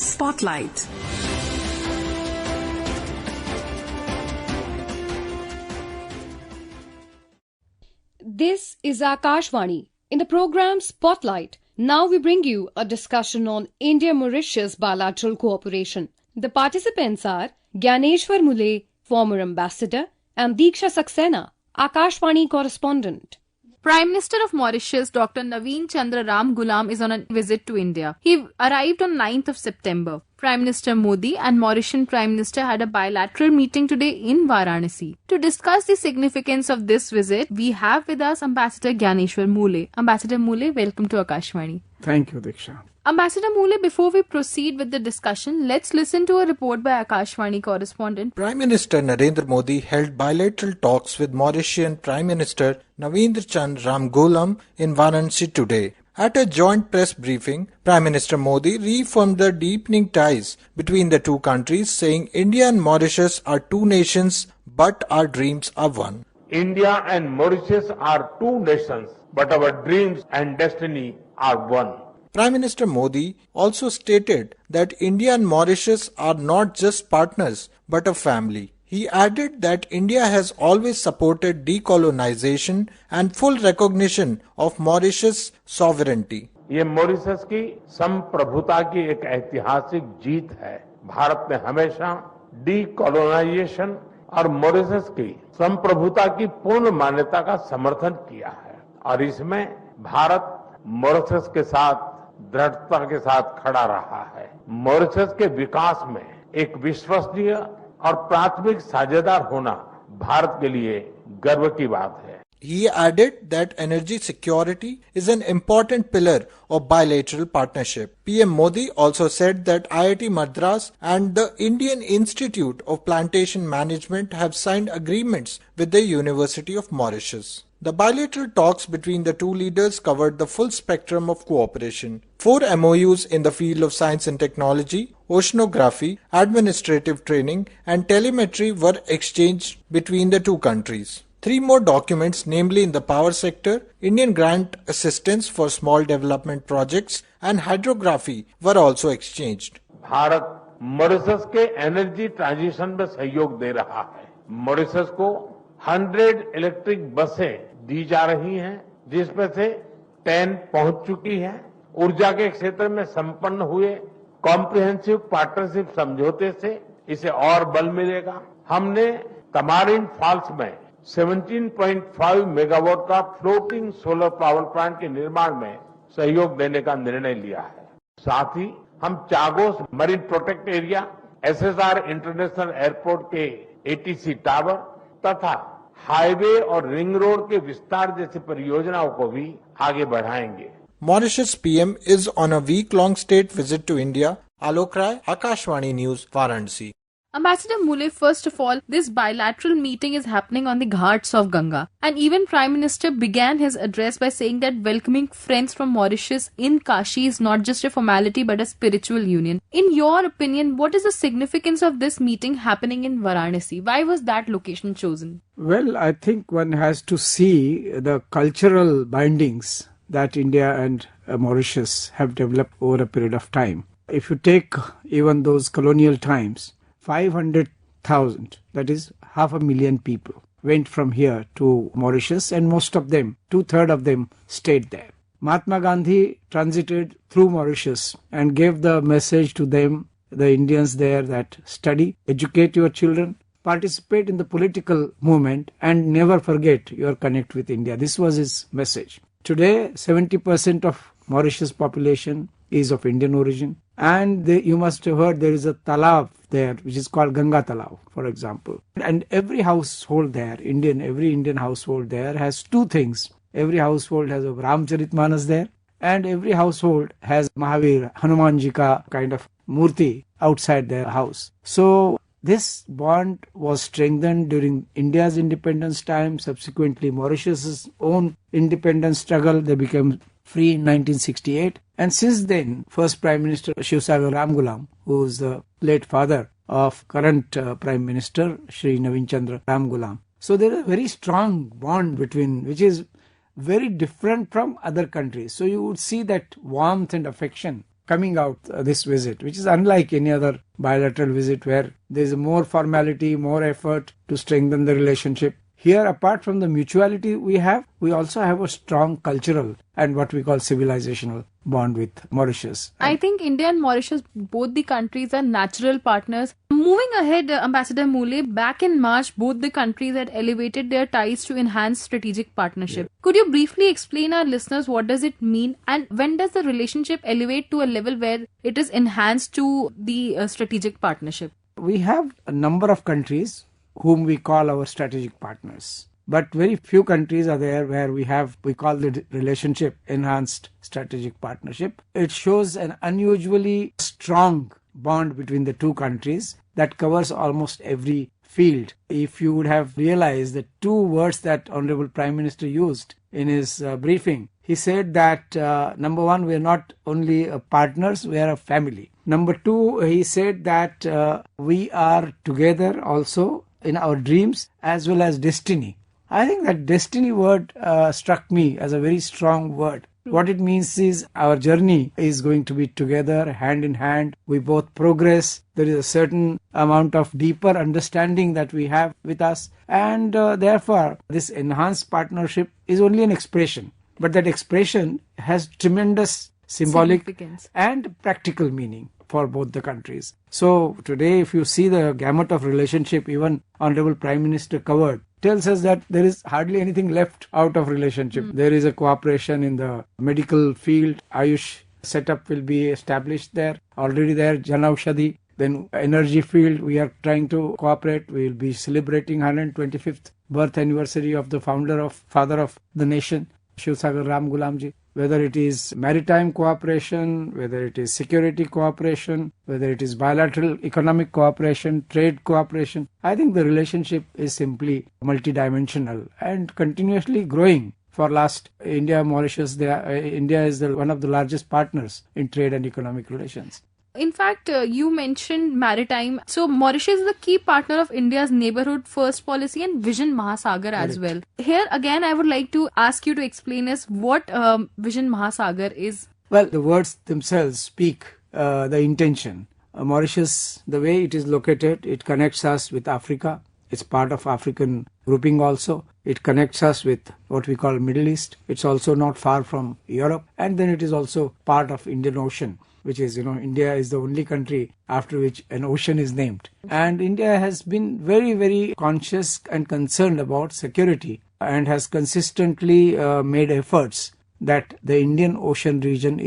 Spotlight. This is Akashvani. In the program Spotlight, now we bring you a discussion on India-Mauritius bilateral cooperation. The participants are Dnyaneshwar Mulay, former ambassador, and Deeksha Saksena, Akashvani correspondent. Prime Minister of Mauritius, Dr. Naveen Chandra Ram Ghulam is on a visit to India. He arrived on 9th of September. Prime Minister Modi and Mauritian Prime Minister had a bilateral meeting today in Varanasi. To discuss the significance of this visit, we have with us Ambassador Dnyaneshwar Mulay. Ambassador Mulay, welcome to Akashvani. Thank you, Deeksha. Ambassador Mulay, before we proceed with the discussion, let's listen to a report by Akashvani correspondent. Prime Minister Narendra Modi held bilateral talks with Mauritian Prime Minister Naveen Chandra Ram Ghulam in Varanasi today. At a joint press briefing, Prime Minister Modi reaffirmed the deepening ties between the two countries, saying India and Mauritius are two nations, but our dreams are one. India and Mauritius are two nations, but our dreams and destiny are one. Prime Minister Modi also stated that India and Mauritius are not just partners, but a family. He added that India has always supported decolonization and full recognition of Mauritius' sovereignty. ये Mauritius की संप्रभुता की एक ऐतिहासिक जीत है। भारत ने हमेशा decolonisation और मॉरिशस की संप्रभुता की पूर्ण मान्यता का समर्थन किया है और इसमें भारत मॉरिशस के साथ दृढ़ता के साथ खड़ा रहा है। मॉरिशस के विकास में एक विश्वसनीय और प्राथमिक साझेदार होना भारत के लिए गर्व की बात है। He added that energy security is an important pillar of bilateral partnership. PM Modi also said that IIT Madras and the Indian Institute of Plantation Management have signed agreements with the University of Mauritius. The bilateral talks between the two leaders covered the full spectrum of cooperation. 4 MOUs in the field of science and technology, oceanography, administrative training, and telemetry were exchanged between the two countries. 3 more documents, namely in the power sector, Indian grant assistance for small development projects, and hydrography, were also exchanged. Bharat Mauritius के energy transition में सहयोग दे रहा है। Mauritius को 100 electric बसें दी जा रही हैं, जिसमें से 10 पहुंच चुकी हैं। ऊर्जा के क्षेत्र में संपन्न हुए कॉम्प्रिहेंसिव पार्टनरशिप समझौते से इसे और बल मिलेगा। हमने तमारिन फॉल्स में 17.5 मेगावाट का फ्लोटिंग सोलर पावर प्लांट के निर्माण में सहयोग देने का निर्णय लिया है। साथ ही हम Chagos marine protect area, SSR international airport के एटीसी टावर तथा हाईवे और रिंग रोड के विस्तार जैसी परियोजनाओं को भी आगे बढ़ाएंगे। Mauritius PM is on a week-long state visit to India. Alok Rai, Akashvani News, Varanasi. Ambassador Mulay, first of all, this bilateral meeting is happening on the ghats of Ganga. And even Prime Minister began his address by saying that welcoming friends from Mauritius in Kashi is not just a formality but a spiritual union. In your opinion, what is the significance of this meeting happening in Varanasi? Why was that location chosen? Well, I think one has to see the cultural bindings that India and Mauritius have developed over a period of time. If you take even those colonial times, 500,000, that is 500,000 people, went from here to Mauritius, and most of them, 2/3 of them, stayed there. Mahatma Gandhi transited through Mauritius and gave the message to them, the Indians there, that study, educate your children, participate in the political movement, and never forget your connect with India. This was his message. Today, 70% of Mauritius population is of Indian origin. And you must have heard there is a talab there, which is called Ganga Talab, for example. And every household there, every Indian household there has 2 things. Every household has a Ramcharitmanas there, and every household has Mahavir, Hanumanji ka kind of murti outside their house. So this bond was strengthened during India's independence time, subsequently Mauritius's own independence struggle. They became free in 1968. And since then, first Prime Minister Shivsagar Ram Ghulam, who is the late father of current Prime Minister Shri Naveen Chandra Ram Ghulam. So there is a very strong bond between, which is very different from other countries. So you would see that warmth and affection coming out this visit, which is unlike any other bilateral visit where there is more formality, more effort to strengthen the relationship. Here, apart from the mutuality we also have a strong cultural and what we call civilizational bond with Mauritius. I think India and Mauritius, both the countries are natural partners. Moving ahead, Ambassador Mulay, back in March, both the countries had elevated their ties to enhance strategic partnership. Yeah. Could you briefly explain our listeners what does it mean and when does the relationship elevate to a level where it is enhanced to the strategic partnership? We have a number of countries whom we call our strategic partners. But very few countries are there where we call the relationship enhanced strategic partnership. It shows an unusually strong bond between the two countries that covers almost every field. If you would have realized the two words that Honorable Prime Minister used in his briefing, he said that number one, we are not only partners, we are a family. Number two, he said that we are together also in our dreams as well as destiny. I think that destiny word struck me as a very strong word. What it means is our journey is going to be together, hand in hand. We both progress. There is a certain amount of deeper understanding that we have with us. And therefore, this enhanced partnership is only an expression. But that expression has tremendous symbolic and practical meaning for both the countries. So today, if you see the gamut of relationship, even Honorable Prime Minister covered, tells us that there is hardly anything left out of relationship. There is a cooperation in the medical field. Ayush setup will be established there. Already there, Jan Aushadhi. Then energy field, we are trying to cooperate. We will be celebrating 125th birth anniversary of the father of the nation, Shiv Sagar Ram Gulamji. Whether it is maritime cooperation, whether it is security cooperation, whether it is bilateral economic cooperation, trade cooperation, I think the relationship is simply multidimensional and continuously growing. For last India-Mauritius, India is one of the largest partners in trade and economic relations. In fact, you mentioned maritime. So, Mauritius is a key partner of India's Neighbourhood First policy and Vision Mahasagar as well. Here, again, I would like to ask you to explain us what Vision Mahasagar is. Well, the words themselves speak the intention. Mauritius, the way it is located, it connects us with Africa. It's part of African grouping also. It connects us with what we call Middle East. It's also not far from Europe. And then it is also part of Indian Ocean, which is, India is the only country after which an ocean is named. And India has been very, very conscious and concerned about security and has consistently made efforts that the Indian Ocean region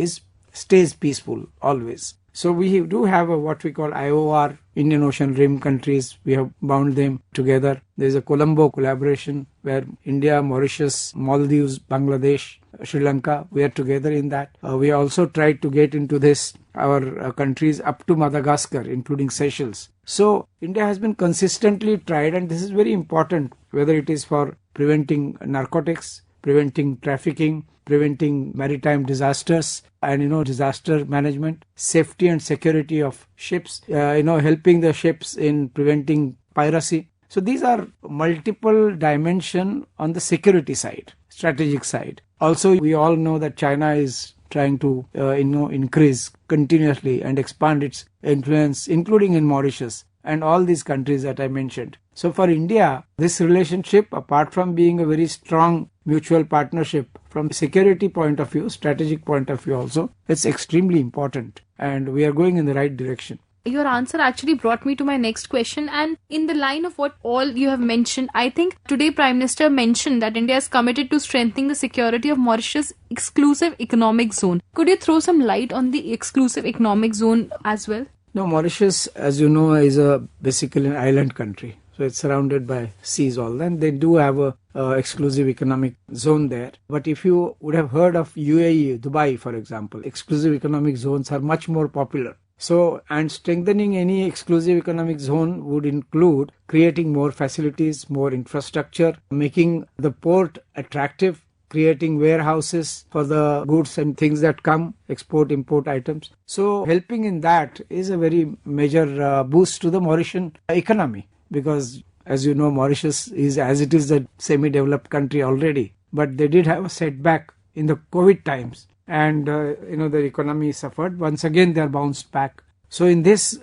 stays peaceful always. So we do have what we call IOR, Indian Ocean Rim countries. We have bound them together. There is a Colombo collaboration where India, Mauritius, Maldives, Bangladesh, Sri Lanka, we are together in that. We also tried to get into this, our countries up to Madagascar, including Seychelles. So India has been consistently tried, and this is very important, whether it is for preventing narcotics, preventing trafficking, preventing maritime disasters, and disaster management, safety and security of ships, helping the ships in preventing piracy. So these are multiple dimensions on the security side, strategic side. Also, we all know that China is trying to increase continuously and expand its influence, including in Mauritius and all these countries that I mentioned. So for India, this relationship, apart from being a very strong mutual partnership from security point of view, strategic point of view also, it's extremely important and we are going in the right direction. Your answer actually brought me to my next question, and in the line of what all you have mentioned, I think today Prime Minister mentioned that India is committed to strengthening the security of Mauritius' exclusive economic zone. Could you throw some light on the exclusive economic zone as well? No, Mauritius, as you know, is basically an island country. So it's surrounded by seas all, and they do have a exclusive economic zone there. But if you would have heard of UAE, Dubai, for example, exclusive economic zones are much more popular. So, and strengthening any exclusive economic zone would include creating more facilities, more infrastructure, making the port attractive, creating warehouses for the goods and things that come, export, import items. So, helping in that is a very major boost to the Mauritian economy, because as you know, Mauritius is, as it is, a semi-developed country already, but they did have a setback in the COVID times. and their economy suffered. Once again, they are bounced back. So in this,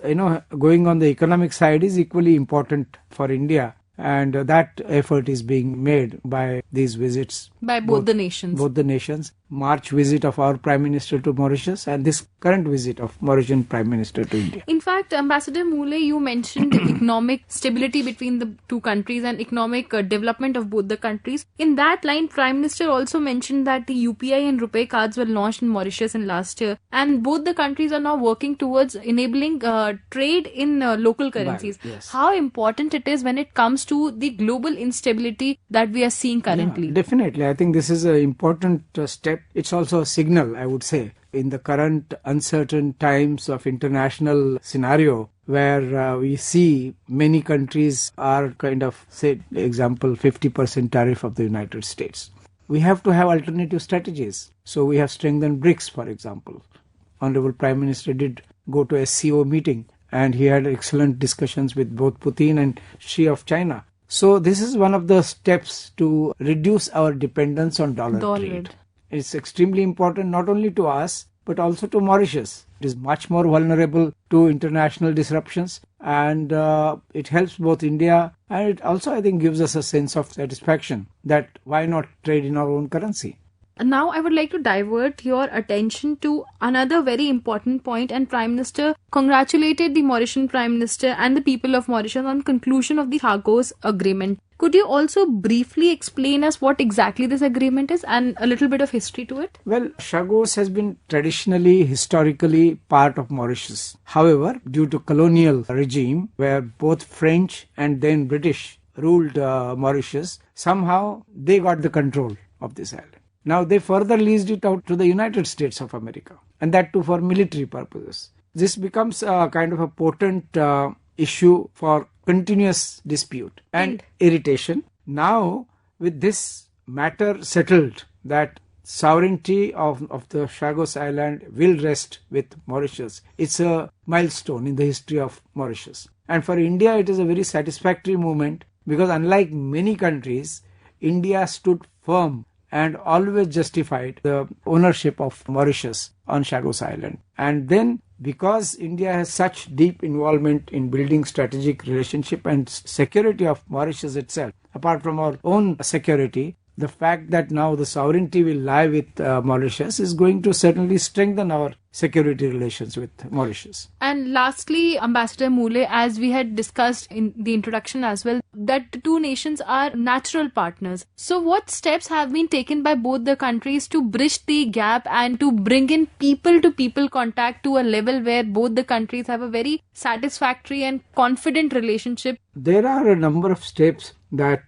going on the economic side is equally important for India, and that effort is being made by these visits. By both the nations. Both the nations. March visit of our Prime Minister to Mauritius and this current visit of Mauritian Prime Minister to India. In fact, Ambassador Mulay, you mentioned economic stability between the two countries and economic development of both the countries. In that line, Prime Minister also mentioned that the UPI and RuPay cards were launched in Mauritius in last year, and both the countries are now working towards enabling trade in local currencies. Yes. How important it is when it comes to the global instability that we are seeing currently? Yeah, definitely. I think this is an important step. It's also a signal, I would say, in the current uncertain times of international scenario where we see many countries are kind of, say, example, 50% tariff of the United States. We have to have alternative strategies. So we have strengthened BRICS, for example. Honorable Prime Minister did go to a SCO meeting and he had excellent discussions with both Putin and Xi of China. So this is one of the steps to reduce our dependence on dollar trade. It's extremely important not only to us, but also to Mauritius. It is much more vulnerable to international disruptions, and it helps both India, and it also, I think, gives us a sense of satisfaction that why not trade in our own currency. Now I would like to divert your attention to another very important point, and Prime Minister congratulated the Mauritian Prime Minister and the people of Mauritius on conclusion of the Chagos Agreement. Could you also briefly explain us what exactly this agreement is and a little bit of history to it? Well, Chagos has been traditionally, historically part of Mauritius. However, due to colonial regime where both French and then British ruled Mauritius, somehow they got the control of this island. Now they further leased it out to the United States of America, and that too for military purposes. This becomes a kind of a potent issue for continuous dispute and irritation. Now, with this matter settled, that sovereignty of the Chagos Island will rest with Mauritius, it's a milestone in the history of Mauritius. And for India, it is a very satisfactory moment because unlike many countries, India stood firm and always justified the ownership of Mauritius on Chagos Island. And then, because India has such deep involvement in building strategic relationship and security of Mauritius itself, apart from our own security, the fact that now the sovereignty will lie with Mauritius is going to certainly strengthen our security relations with Mauritius. And lastly, Ambassador Mulay, as we had discussed in the introduction as well, that the two nations are natural partners. So what steps have been taken by both the countries to bridge the gap and to bring in people-to-people contact to a level where both the countries have a very satisfactory and confident relationship? There are a number of steps that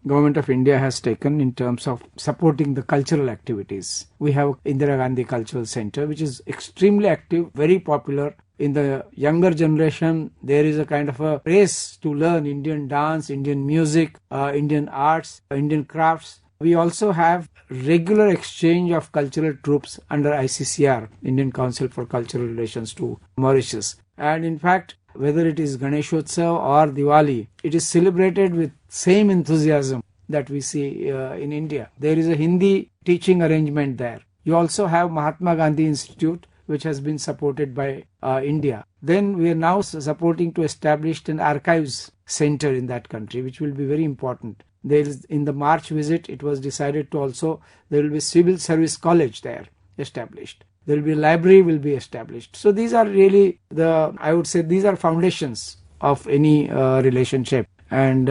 Government of India has taken in terms of supporting the cultural activities. We have Indira Gandhi Cultural Center, which is extremely active, very popular. In the younger generation, there is a kind of a race to learn Indian dance, Indian music, Indian arts, Indian crafts. We also have regular exchange of cultural troops under ICCR, Indian Council for Cultural Relations, to Mauritius. And in fact, whether it is Ganeshotsav or Diwali, it is celebrated with same enthusiasm that we see in India. There is a Hindi teaching arrangement there. You also have Mahatma Gandhi Institute, which has been supported by India. Then we are now supporting to establish an archives center in that country, which will be very important. There is, in the March visit, it was decided to also, there will be civil service college there established. There will be a library will be established. So these are really I would say these are foundations of any relationship. And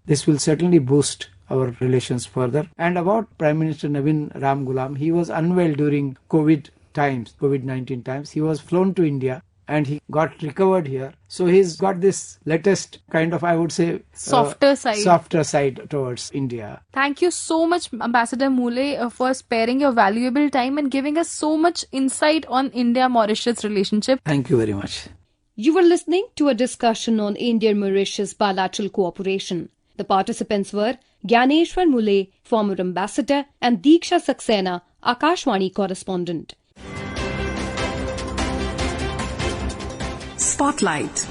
this will certainly boost our relations further. And about Prime Minister Navin Ram Ghulam, he was unwell during COVID-19 times. He was flown to India and he got recovered here. So he's got this latest kind of, I would say, softer side towards India. Thank you so much, Ambassador Mulay, for sparing your valuable time and giving us so much insight on India-Mauritius relationship. Thank you very much. You were listening to a discussion on India-Mauritius bilateral cooperation. The participants were Dnyaneshwar Mulay, former ambassador, and Deeksha Saksena, Akashvani correspondent. Spotlight.